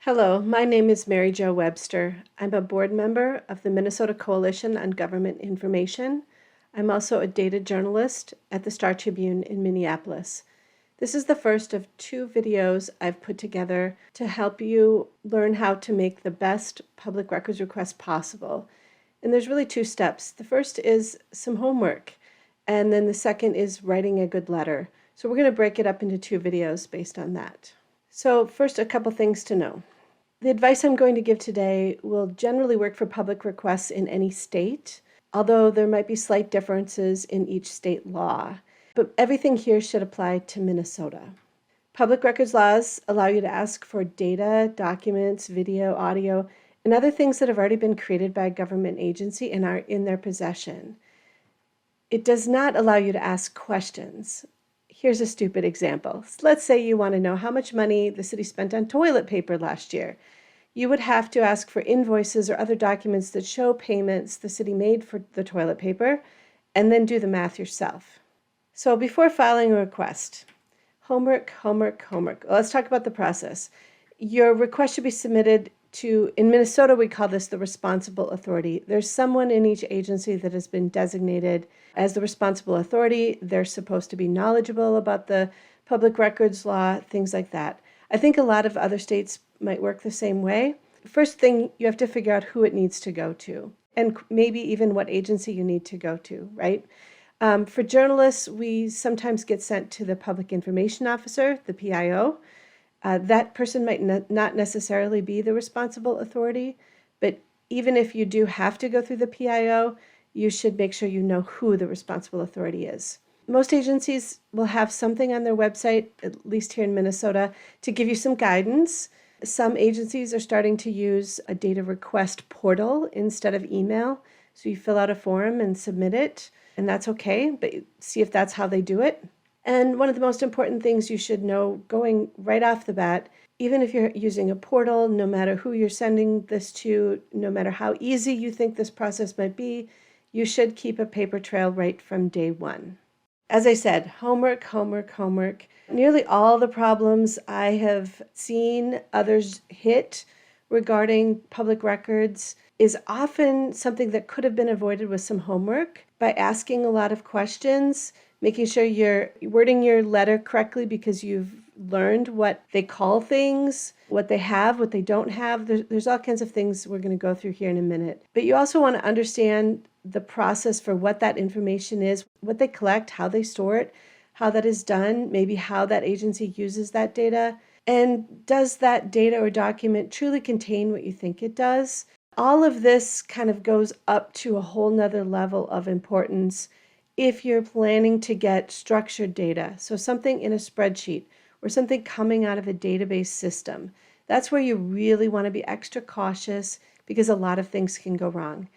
Hello, my name is MaryJo Webster. I'm a board member of the Minnesota Coalition on Government Information. I'm also a data journalist at the Star Tribune in Minneapolis. This is the first of two videos I've put together to help you learn how to make the best public records request possible. And there's really two steps. The first is some homework, and then the second is writing a good letter. So we're going to break it up into two videos based on that. So first, a couple things to know. The advice I'm going to give today will generally work for public requests in any state, although there might be slight differences in each state law. But everything here should apply to Minnesota. Public records laws allow you to ask for data, documents, video, audio, and other things that have already been created by a government agency and are in their possession. It does not allow you to ask questions. Here's a stupid example. Let's say you want to know how much money the city spent on toilet paper last year. You would have to ask for invoices or other documents that show payments the city made for the toilet paper, and then do the math yourself. So before filing a request, homework. Let's talk about the process. Your request should be submitted to, in Minnesota, we call this the responsible authority. There's someone in each agency that has been designated as the responsible authority. They're supposed to be knowledgeable about the public records law, things like that. I think a lot of other states might work the same way. First thing, you have to figure out who it needs to go to, and maybe even what agency you need to go to, right? For journalists, we sometimes get sent to the Public Information Officer, the PIO. That person might not necessarily be the responsible authority, but even if you do have to go through the PIO, you should make sure you know who the responsible authority is. Most agencies will have something on their website, at least here in Minnesota, to give you some guidance. Some agencies are starting to use a data request portal instead of email. So you fill out a form and submit it, and that's okay, but see if that's how they do it. And one of the most important things you should know going right off the bat, even if you're using a portal, no matter who you're sending this to, no matter how easy you think this process might be, you should keep a paper trail right from day one. As I said, homework. Nearly all the problems I have seen others hit regarding public records is often something that could have been avoided with some homework by asking a lot of questions, making sure you're wording your letter correctly because you've learned what they call things, what they have, what they don't have. There's all kinds of things we're going to go through here in a minute. But you also want to understand the process for what that information is, what they collect, how they store it, how that is done, maybe how that agency uses that data, and does that data or document truly contain what you think it does? All of this kind of goes up to a whole nother level of importance if you're planning to get structured data, so something in a spreadsheet or something coming out of a database system. That's where you really want to be extra cautious because a lot of things can go wrong.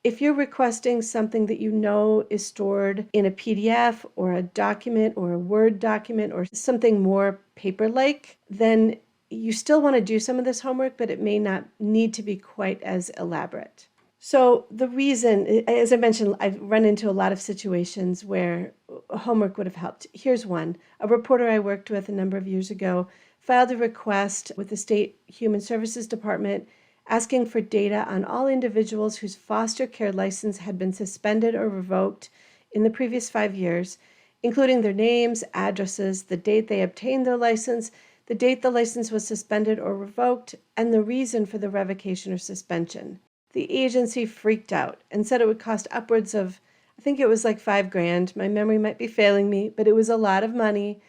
If you're requesting something that you know is stored in a PDF or a document or a Word document or something more paper-like, then you still want to do some of this homework, but it may not need to be quite as elaborate. So the reason, as I mentioned, I've run into a lot of situations where homework would have helped. Here's one. A reporter I worked with a number of years ago filed a request with the State Human Services Department asking for data on all individuals whose foster care license had been suspended or revoked in the previous 5 years, including their names, addresses, the date they obtained their license, the date the license was suspended or revoked, and the reason for the revocation or suspension. The agency freaked out and said it would cost upwards of, I think it was like $5,000. My memory might be failing me, but it was a lot of money,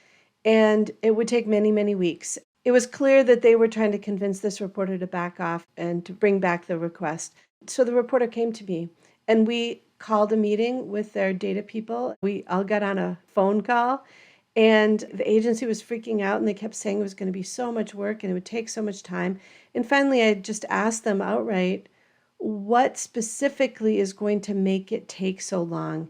and it would take many, many weeks. It was clear that they were trying to convince this reporter to back off and to bring back the request. So the reporter came to me, and we called a meeting with their data people. We all got on a phone call, and the agency was freaking out, and they kept saying it was going to be so much work and it would take so much time. And finally, I just asked them outright, what specifically is going to make it take so long?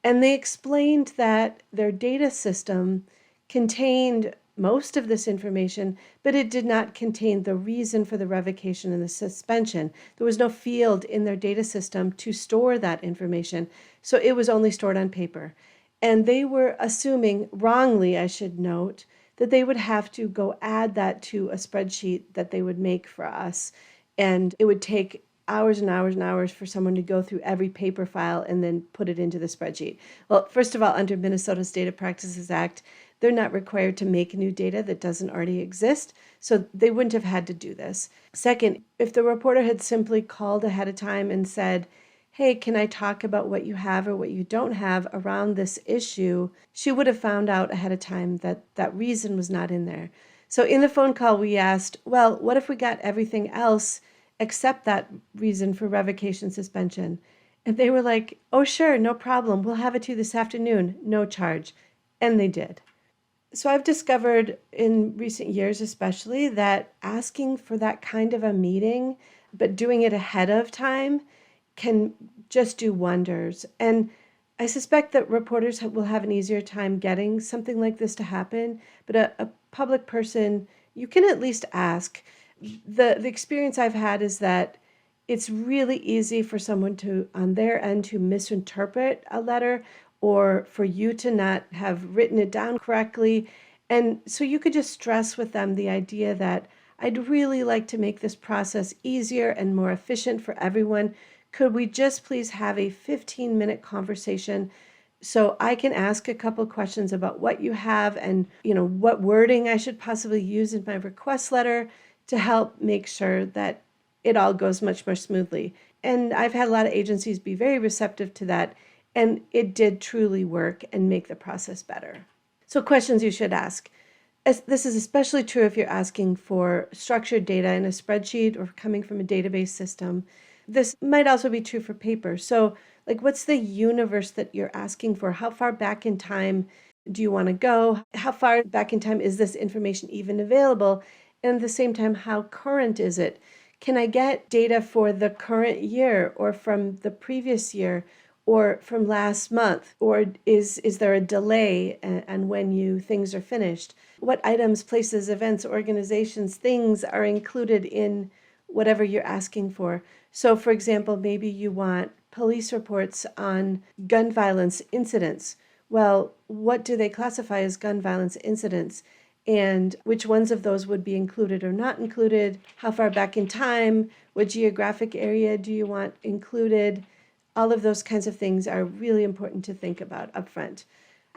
And they explained that their data system contained most of this information, but it did not contain the reason for the revocation and the suspension. There was no field in their data system to store that information, so it was only stored on paper. And they were assuming, wrongly I should note, that they would have to go add that to a spreadsheet that they would make for us. And it would take hours and hours and hours for someone to go through every paper file and then put it into the spreadsheet. Well, first of all, under Minnesota's Data Practices Act, they're not required to make new data that doesn't already exist, so they wouldn't have had to do this. Second, if the reporter had simply called ahead of time and said, hey, can I talk about what you have or what you don't have around this issue, she would have found out ahead of time that that reason was not in there. So in the phone call, we asked, well, what if we got everything else except that reason for revocation suspension? And they were like, oh, sure, no problem. We'll have it to you this afternoon, no charge. And they did. So I've discovered in recent years especially that asking for that kind of a meeting, but doing it ahead of time, can just do wonders. And I suspect that reporters will have an easier time getting something like this to happen, but a public person, you can at least ask. The experience I've had is that it's really easy for someone to, on their end, to misinterpret a letter or for you to not have written it down correctly. And so you could just stress with them the idea that I'd really like to make this process easier and more efficient for everyone. Could we just please have a 15-minute conversation so I can ask a couple questions about what you have and, what wording I should possibly use in my request letter to help make sure that it all goes much more smoothly. And I've had a lot of agencies be very receptive to that, and it did truly work and make the process better. So questions you should ask. This is especially true if you're asking for structured data in a spreadsheet or coming from a database system. This might also be true for paper. So, what's the universe that you're asking for? How far back in time do you want to go? How far back in time is this information even available? And at the same time, how current is it? Can I get data for the current year or from the previous year or from last month? Or is there a delay and when things are finished? What items, places, events, organizations, things are included in whatever you're asking for? So, for example, maybe you want police reports on gun violence incidents. Well, what do they classify as gun violence incidents? And which ones of those would be included or not included? How far back in time? What geographic area do you want included? All of those kinds of things are really important to think about upfront.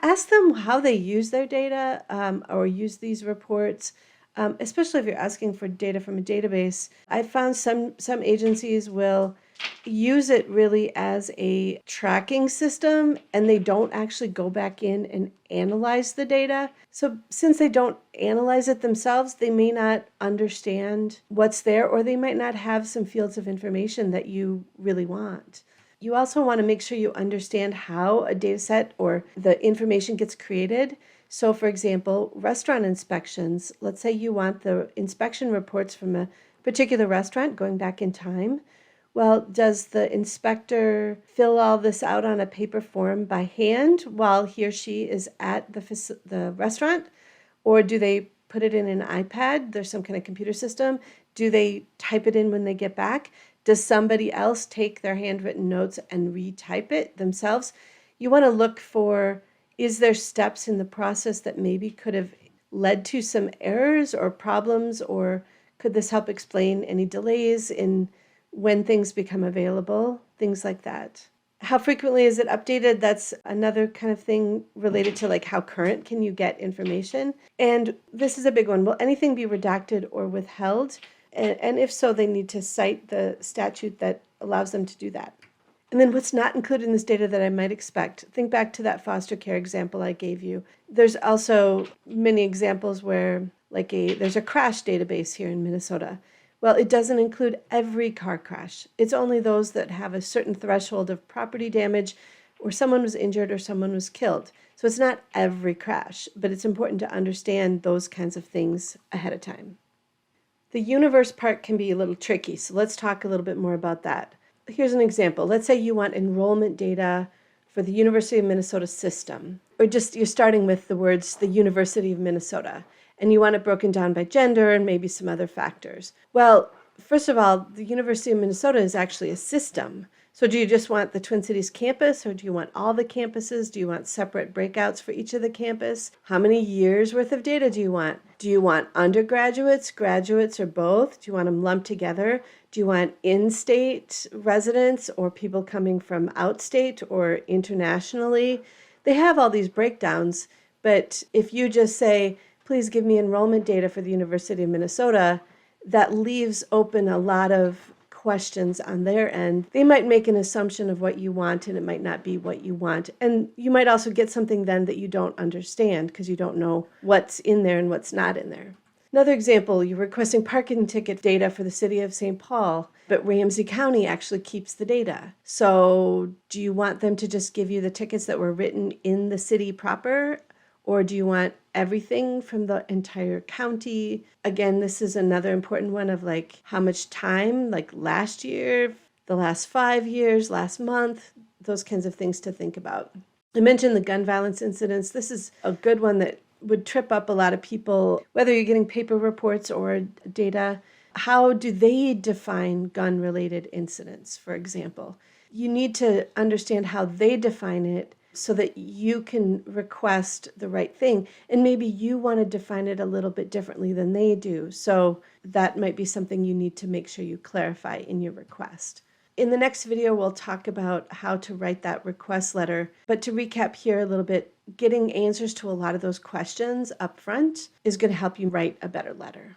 Ask them how they use their data or use these reports. Especially if you're asking for data from a database. I've found some agencies will use it really as a tracking system, and they don't actually go back in and analyze the data. So since they don't analyze it themselves, they may not understand what's there, or they might not have some fields of information that you really want. You also want to make sure you understand how a data set or the information gets created. So, for example, restaurant inspections, let's say you want the inspection reports from a particular restaurant going back in time. Well, does the inspector fill all this out on a paper form by hand while he or she is at the restaurant? Or do they put it in an iPad? There's some kind of computer system. Do they type it in when they get back? Does somebody else take their handwritten notes and retype it themselves? You want to look for, is there steps in the process that maybe could have led to some errors or problems, or could this help explain any delays in when things become available? Things like that. How frequently is it updated? That's another kind of thing related to how current can you get information? And this is a big one. Will anything be redacted or withheld? And if so, they need to cite the statute that allows them to do that. And then what's not included in this data that I might expect? Think back to that foster care example I gave you. There's also many examples where there's a crash database here in Minnesota. Well, it doesn't include every car crash. It's only those that have a certain threshold of property damage, or someone was injured or someone was killed. So it's not every crash, but it's important to understand those kinds of things ahead of time. The universe part can be a little tricky, so let's talk a little bit more about that. Here's an example. Let's say you want enrollment data for the University of Minnesota system, or just you're starting with the words the University of Minnesota, and you want it broken down by gender and maybe some other factors. Well, first of all, the University of Minnesota is actually a system. So do you just want the Twin Cities campus, or do you want all the campuses? Do you want separate breakouts for each of the campus? How many years worth of data do you want? Do you want undergraduates, graduates, or both? Do you want them lumped together? Do you want in-state residents or people coming from outstate or internationally? They have all these breakdowns, but if you just say, please give me enrollment data for the University of Minnesota, that leaves open a lot of questions on their end. They might make an assumption of what you want, and it might not be what you want. And you might also get something then that you don't understand because you don't know what's in there and what's not in there. Another example, you're requesting parking ticket data for the city of St. Paul, but Ramsey County actually keeps the data. So do you want them to just give you the tickets that were written in the city proper? Or do you want everything from the entire county? Again, this is another important one of like how much time, like last year, the last 5 years, last month, those kinds of things to think about. I mentioned the gun violence incidents. This is a good one that would trip up a lot of people, whether you're getting paper reports or data. How do they define gun-related incidents, for example? You need to understand how they define it so that you can request the right thing. And maybe you want to define it a little bit differently than they do. So that might be something you need to make sure you clarify in your request. In the next video, we'll talk about how to write that request letter. But to recap here a little bit, getting answers to a lot of those questions up front is going to help you write a better letter.